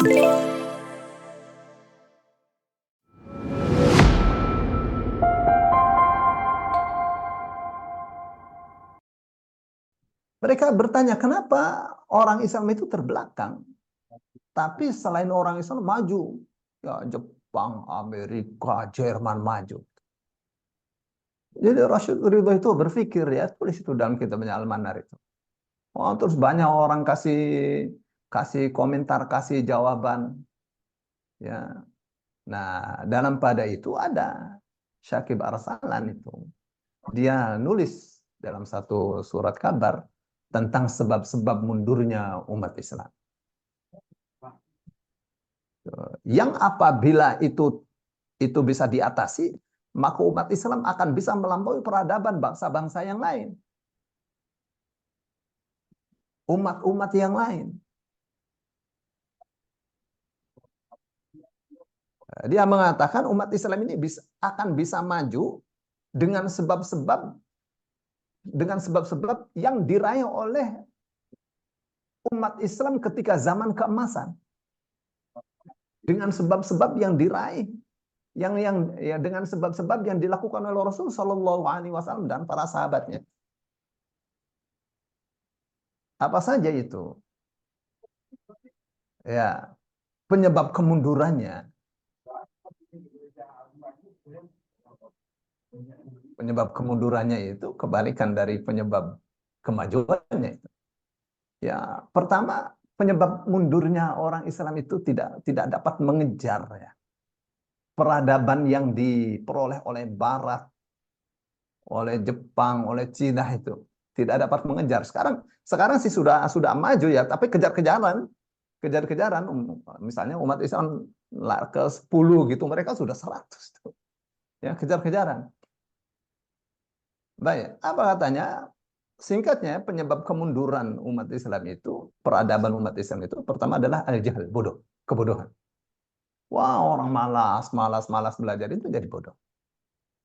Mereka bertanya, kenapa orang Islam itu terbelakang? Tapi selain orang Islam maju, ya Jepang, Amerika, Jerman maju. Jadi Rashid Ridho itu berpikir, ya tulis itu dalam kitabnya Al-Manar itu. Oh, terus banyak orang kasih kasih komentar, kasih jawaban. Ya, nah dalam pada itu ada Syakib Arsalan itu. Dia nulis dalam satu surat kabar tentang sebab-sebab mundurnya umat Islam. Yang apabila itu bisa diatasi, maka umat Islam akan bisa melampaui peradaban bangsa-bangsa yang lain. Umat-umat yang lain. Dia mengatakan umat Islam ini akan bisa maju dengan sebab-sebab yang diraih oleh umat Islam ketika zaman keemasan. Dengan sebab-sebab yang diraih, yang ya dengan sebab-sebab yang dilakukan oleh Rasul Shallallahu Alaihi Wasallam dan para sahabatnya. Apa saja itu? Ya, penyebab kemundurannya. Penyebab kemundurannya itu kebalikan dari penyebab kemajuannya. Ya, pertama penyebab mundurnya orang Islam itu tidak dapat mengejar ya peradaban yang diperoleh oleh Barat, oleh Jepang, oleh Cina itu tidak dapat mengejar. Sekarang sih sudah maju ya, tapi kejar-kejaran, misalnya umat Islam ke 10 gitu, mereka sudah 100 tuh. Ya, kejar-kejaran. Baik, apa katanya? Singkatnya, penyebab kemunduran umat Islam itu, peradaban umat Islam itu, pertama adalah al-jahl, bodoh, kebodohan. Wah, orang malas belajar itu jadi bodoh.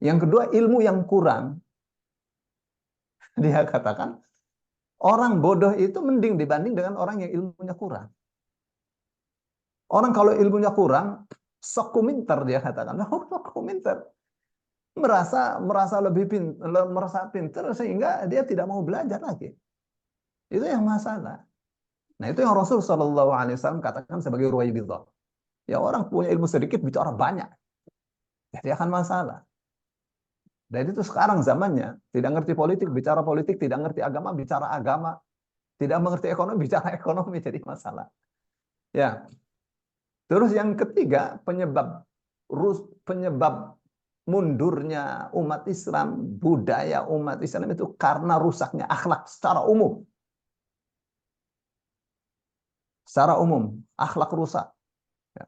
Yang kedua, ilmu yang kurang. Dia katakan, orang bodoh itu mending dibanding dengan orang yang ilmunya kurang. Orang kalau ilmunya kurang, sok kuminter dia katakan. Sok kuminter. Merasa pintar sehingga dia tidak mau belajar lagi. Itu yang masalah. Nah, itu yang Rasul Shallallahu Alaihi Wasallam katakan sebagai ruwaibidah. Ya, orang punya ilmu sedikit bicara banyak. Jadi akan masalah. Dan itu sekarang zamannya. Tidak ngerti politik, bicara politik. Tidak ngerti agama, bicara agama. Tidak mengerti ekonomi, bicara ekonomi. Jadi masalah. Ya. Terus yang ketiga, penyebab mundurnya umat Islam, budaya umat Islam itu karena rusaknya akhlak secara umum. Secara umum, akhlak rusak. Ya.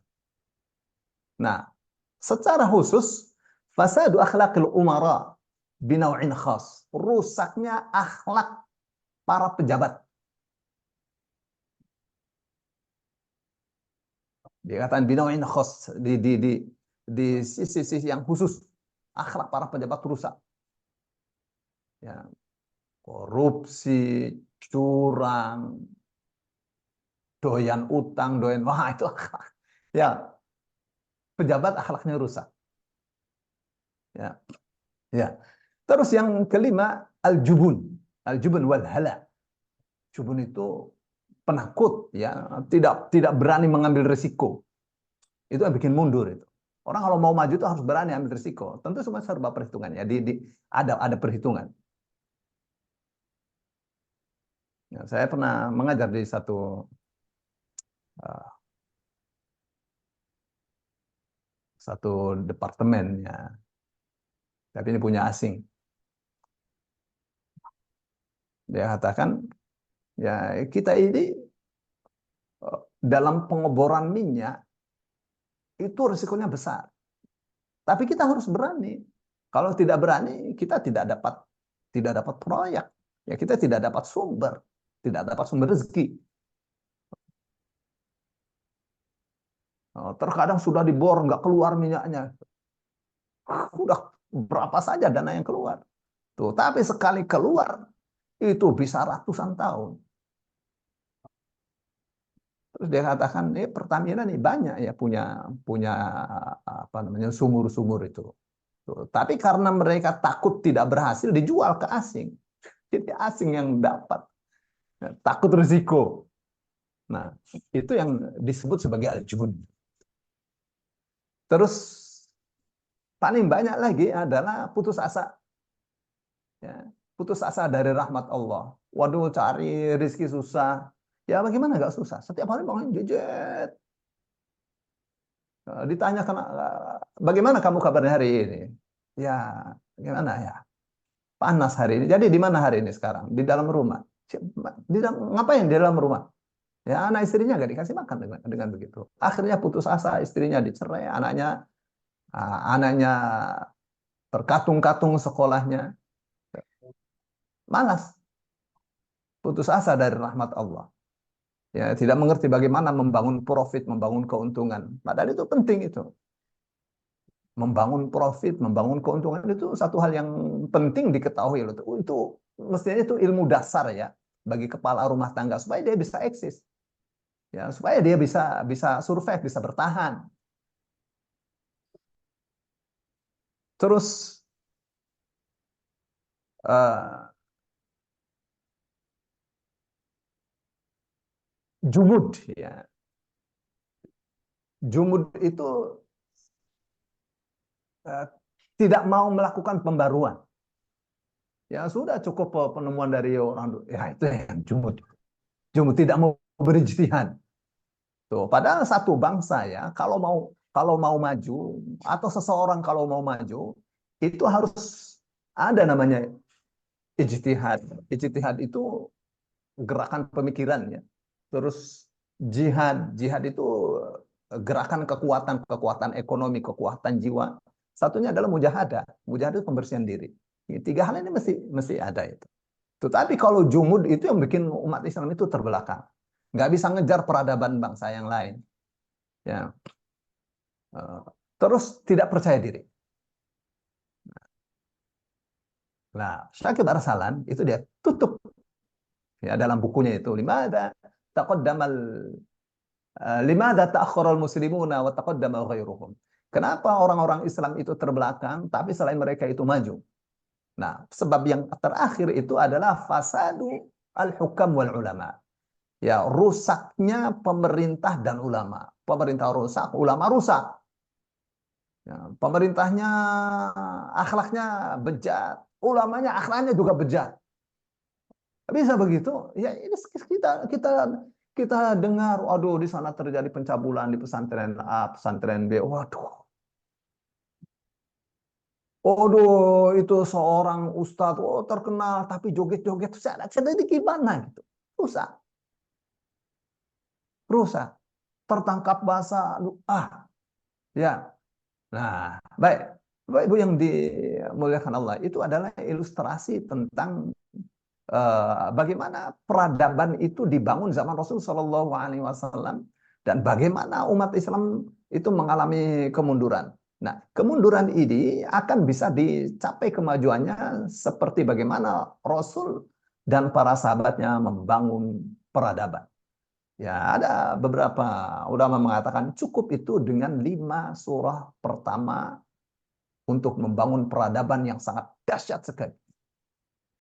Nah, secara khusus, fasadu akhlaqil umara binau'in khas. Rusaknya akhlak para pejabat. Dikatakan binau'in khas di sisi yang khusus. Akhlak para pejabat rusak. Ya, korupsi, curang, doyan utang, wah itu akhlak. Ya, pejabat akhlaknya rusak. Ya. Ya. Terus yang kelima, al-jubun. Al-jubun wal hala. Jubun itu penakut, ya, tidak berani mengambil risiko. Itu yang bikin mundur itu. Orang kalau mau maju itu harus berani ambil risiko. Tentu semua serba perhitungan ya. Ada perhitungan. Ya, saya pernah mengajar di uh, satu departemen ya. Tapi ini punya asing. Dia katakan, ya kita ini dalam pengeboran minyak itu risikonya besar. Tapi kita harus berani. Kalau tidak berani, kita tidak dapat proyek. Ya kita tidak dapat sumber rezeki. Terkadang sudah dibor nggak keluar minyaknya. Udah berapa saja dana yang keluar. Tuh, tapi sekali keluar itu bisa ratusan tahun. Terus dia katakan, Pertamina nih banyak ya punya punya apa namanya sumur-sumur itu. Tuh. Tapi karena mereka takut tidak berhasil, dijual ke asing. Jadi asing yang dapat. Takut risiko. Nah, itu yang disebut sebagai al-jubun. Terus paling banyak lagi adalah putus asa. Ya, putus asa dari rahmat Allah. Waduh, cari rizki susah. Ya bagaimana nggak susah? Setiap hari bangun jejet. Ditanya bagaimana kamu kabarnya hari ini? Ya, gimana ya? Panas hari ini. Jadi di mana hari ini sekarang? Di dalam rumah. Ngapain di dalam rumah? Ya, anak istrinya nggak dikasih makan dengan begitu. Akhirnya putus asa, istrinya dicerai, anaknya terkatung-katung sekolahnya. Malas, putus asa dari rahmat Allah. Ya, tidak mengerti bagaimana membangun profit, membangun keuntungan. Padahal itu penting itu. Membangun profit, membangun keuntungan itu satu hal yang penting diketahui loh. Itu mestinya itu ilmu dasar ya bagi kepala rumah tangga supaya dia bisa eksis. Ya, supaya dia bisa bisa survive, bisa bertahan. Terus uh, jumud ya. Jumud itu uh, tidak mau melakukan pembaruan. Ya sudah cukup penemuan dari orang ya itu yang jumud. Jumud tidak mau berijtihad. Tuh, padahal satu bangsa ya kalau mau maju atau seseorang kalau mau maju itu harus ada namanya ijtihad. Ijtihad itu gerakan pemikiran ya. Terus jihad itu gerakan kekuatan ekonomi, kekuatan jiwa. Satunya adalah mujahadah. Mujahadah itu pembersihan diri. Tiga hal ini mesti ada itu. Tetapi kalau jumud itu yang bikin umat Islam itu terbelakang. Nggak bisa ngejar peradaban bangsa yang lain. Ya. Terus tidak percaya diri. Nah, Syakib Arsalan itu dia tutup ya dalam bukunya itu limada taqaddamal limada ta'akhkharal muslimuna wa taqaddama ghairuhum. Kenapa orang-orang Islam itu terbelakang tapi selain mereka itu maju? Nah, sebab yang terakhir itu adalah fasadu al-hukam wal ulama. Ya, rusaknya pemerintah dan ulama. Pemerintah rusak, ulama rusak. Ya, pemerintahnya akhlaknya bejat, ulamanya akhlaknya juga bejat. Bisa begitu? Ya ini kita kita kita dengar, waduh di sana terjadi pencabulan di pesantren A, pesantren B. Waduh, waduh itu seorang ustadz, terkenal tapi joget-joget saya ini gimana gitu? Rusak, rusak. Tertangkap basah, ya. Nah, baik. Bapak Ibu yang dimuliakan Allah, itu adalah ilustrasi tentang bagaimana peradaban itu dibangun zaman Rasul Shallallahu Alaihi Wasallam dan bagaimana umat Islam itu mengalami kemunduran. Nah, kemunduran ini akan bisa dicapai kemajuannya seperti bagaimana Rasul dan para sahabatnya membangun peradaban. Ya, ada beberapa ulama mengatakan cukup itu dengan 5 surah pertama untuk membangun peradaban yang sangat dahsyat sekali.